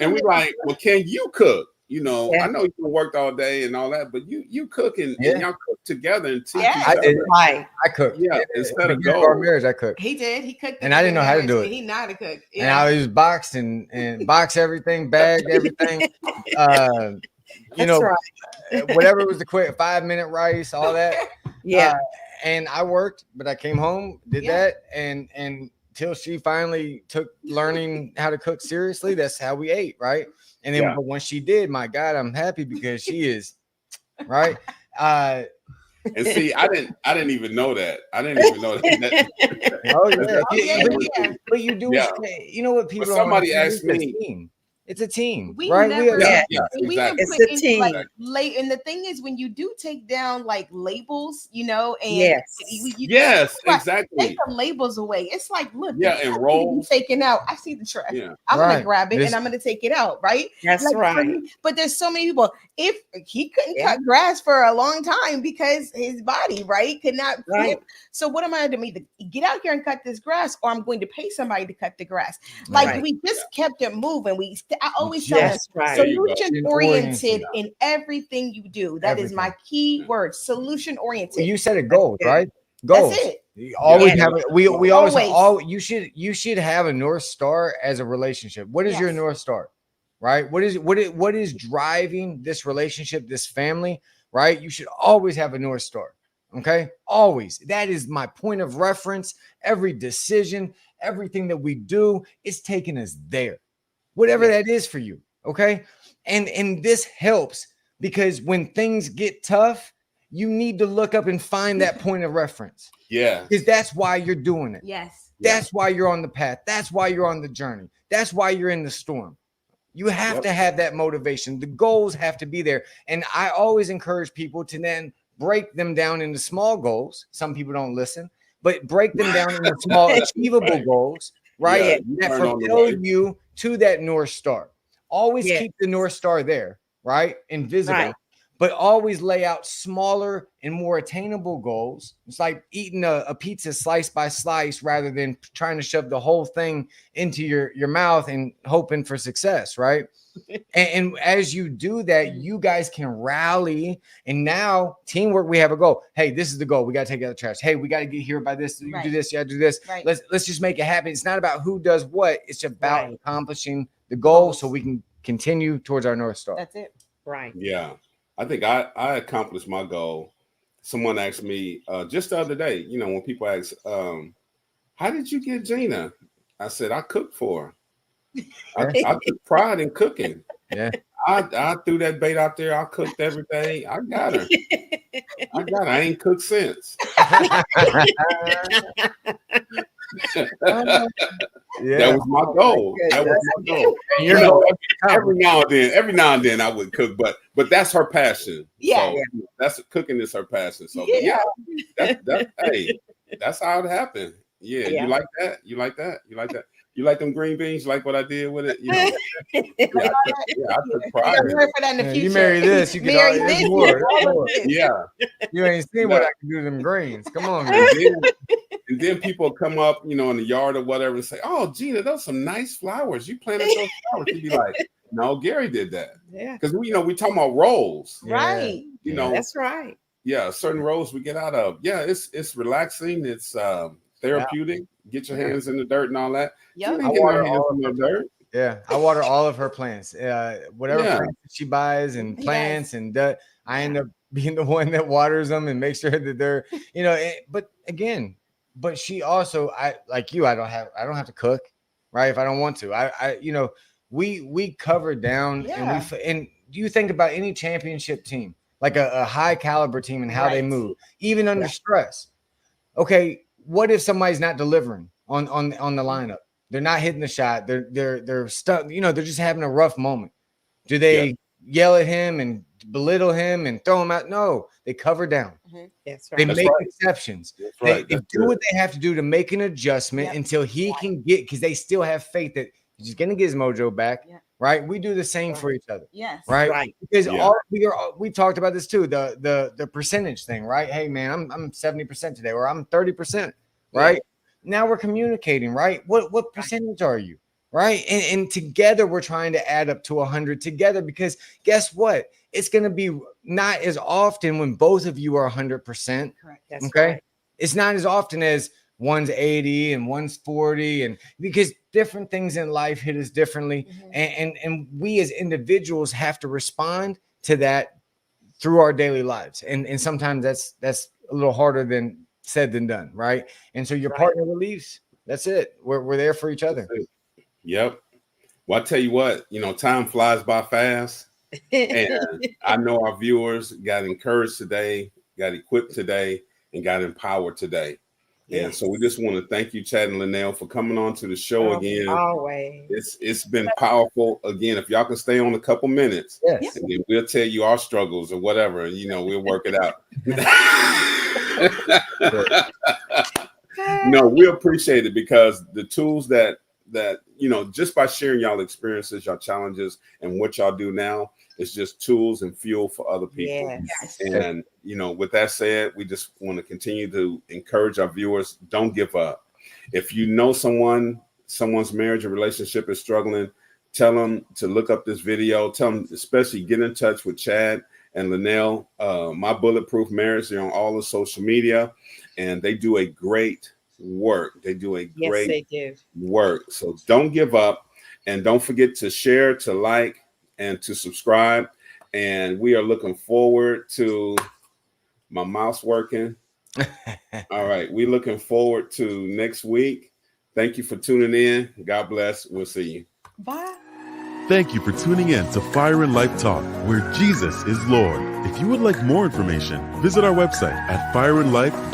And we like, well, can you cook? You know, I know you worked all day and all that, but you cook and y'all cook together and teach each other. I cooked. Yeah, instead of our marriage, I cooked. He did. He cooked, and I didn't know how to do it. He knew how to cook. Yeah. And I was boxed and boxed everything, bagged everything. You know, whatever was the quick 5-minute rice, all that. And I worked, but I came home, did that, and till she finally took learning how to cook seriously. That's how we ate, right? And then but when she did, my God, I'm happy because she is right. And see, I didn't even know that. I didn't even know that. Oh yeah. But you do. You know what people? But somebody asked me. It's a team, We right? never, exactly. It's a team. like late. And the thing is, when you do take down like labels, you know, and Yes, exactly. Take the labels away. It's like, look, and roles taken out. I see the trash. Yeah. I'm gonna grab it and I'm gonna take it out. Right. That's like, right. But there's so many people. If he couldn't cut grass for a long time because his body, right, could not. Right. So what am I going to do? Either get out here and cut this grass, or I'm going to pay somebody to cut the grass. Like we just kept it moving. I always tell them solution oriented in everything you do. That is my key word. Solution oriented. Well, you said it, goals, right? Goals. That's it. You always have it. We always you should have a North Star as a relationship. What is your North Star? Right? What is driving this relationship, this family? Right? You should always have a North Star. Okay, always. That is my point of reference. Every decision, everything that we do is taking us there, whatever that is for you. Okay, and this helps because when things get tough, you need to look up and find that point of reference. Yeah, because that's why you're doing it. Yes, that's why you're on the path. That's why you're on the journey. That's why you're in the storm. You have to have that motivation. The goals have to be there, and I always encourage people to then break them down into small goals. Some people don't listen, but break them down into small, achievable goals, right? That propel you to that North Star. Always keep the North Star there, right? Invisible, but always lay out smaller and more attainable goals. It's like eating a pizza slice by slice rather than trying to shove the whole thing into your mouth and hoping for success, right? And as you do that, you guys can rally. And now teamwork, we have a goal. Hey, this is the goal. We got to take out the trash. Hey, we got to get here by this. You do this. You got to do this. Right. Let's just make it happen. It's not about who does what. It's about accomplishing the goal so we can continue towards our North Star. That's it. Right. Yeah. I think I accomplished my goal. Someone asked me just the other day, you know, when people ask, how did you get Gina? I said, I cooked for her. I took pride in cooking. Yeah. I threw that bait out there. I cooked everything. I got her. I ain't cooked since. That was my goal. That was my goal. You know, every now and then I would cook, but that's her passion. Yeah. So, that's cooking is her passion. So that's how it happened. Yeah. You like that? You like that? You like that? You like them green beans? You like what I did with it? You know, I took pride in it. You marry this, you can marry this more. Yeah. You ain't seen what I can do to them greens. Come on, man. And then people come up, you know, in the yard or whatever and say, oh, Gina, those some nice flowers. You planted those flowers. You'd be like, no, Gary did that. Yeah. Because, you know, we talking about roles. Right. You know. That's right. Yeah. Certain roles we get out of. Yeah. It's relaxing. It's therapeutic. Get your hands in the dirt and all that. Yep. I water all of the dirt. Yeah, I water all of her plants. Whatever plants she buys and plants and I end up being the one that waters them and makes sure that they're, you know. But she also, I like you. I don't have to cook, right? If I don't want to, I you know, we cover down and you think about any championship team, like a high caliber team and how they move, even under stress. Okay. What if somebody's not delivering on the lineup? They're not hitting the shot. They're stuck. You know, they're just having a rough moment. Do they yell at him and belittle him and throw him out? No, they cover down. Mm-hmm. That's right. They make exceptions. They do what they have to do to make an adjustment until he can get, because they still have faith that he's going to get his mojo back. Yeah. Right. We do the same for each other. Yes. Right. Because we talked about this too. The percentage thing, right? Hey man, I'm 70% today, or I'm 30%. Right. Now we're communicating, right? What percentage are you? Right. And together we're trying to add up to 100 together, because guess what? It's going to be not as often when both of you are 100%. Correct. That's okay. Right. It's not as often as one's 80 and one's 40, and because different things in life hit us differently. Mm-hmm. And we as individuals have to respond to that through our daily lives. And sometimes that's a little harder than said than done. Right. And so your partner relieves. That's it. We're there for each other. Yep. Well, I tell you what, you know, time flies by fast. And I know our viewers got encouraged today, got equipped today, and got empowered today. Yes. And so we just want to thank you, Chad and Linnell, for coming on to the show again. Always. It's been powerful. Again, if y'all can stay on a couple minutes, yes, and then we'll tell you our struggles or whatever, and we'll work it out. No, we appreciate it, because the tools that just by sharing y'all experiences, y'all challenges, and what y'all do now, is just tools and fuel for other people. Yes. And with that said, we just want to continue to encourage our viewers, don't give up. If you know someone's marriage and relationship is struggling, tell them to look up this video. Tell them, especially, get in touch with Chad and Linnell, My Bulletproof Marriage. They're on all the social media, and they do a great work. They do a great work. So don't give up, and don't forget to share, to like, and to subscribe. And we are looking forward to my mouse working. All right. We're looking forward to next week. Thank you for tuning in. God bless. We'll see you. Bye. Thank you for tuning in to Fire and Life Talk, where Jesus is Lord. If you would like more information, visit our website at fireandlife.org.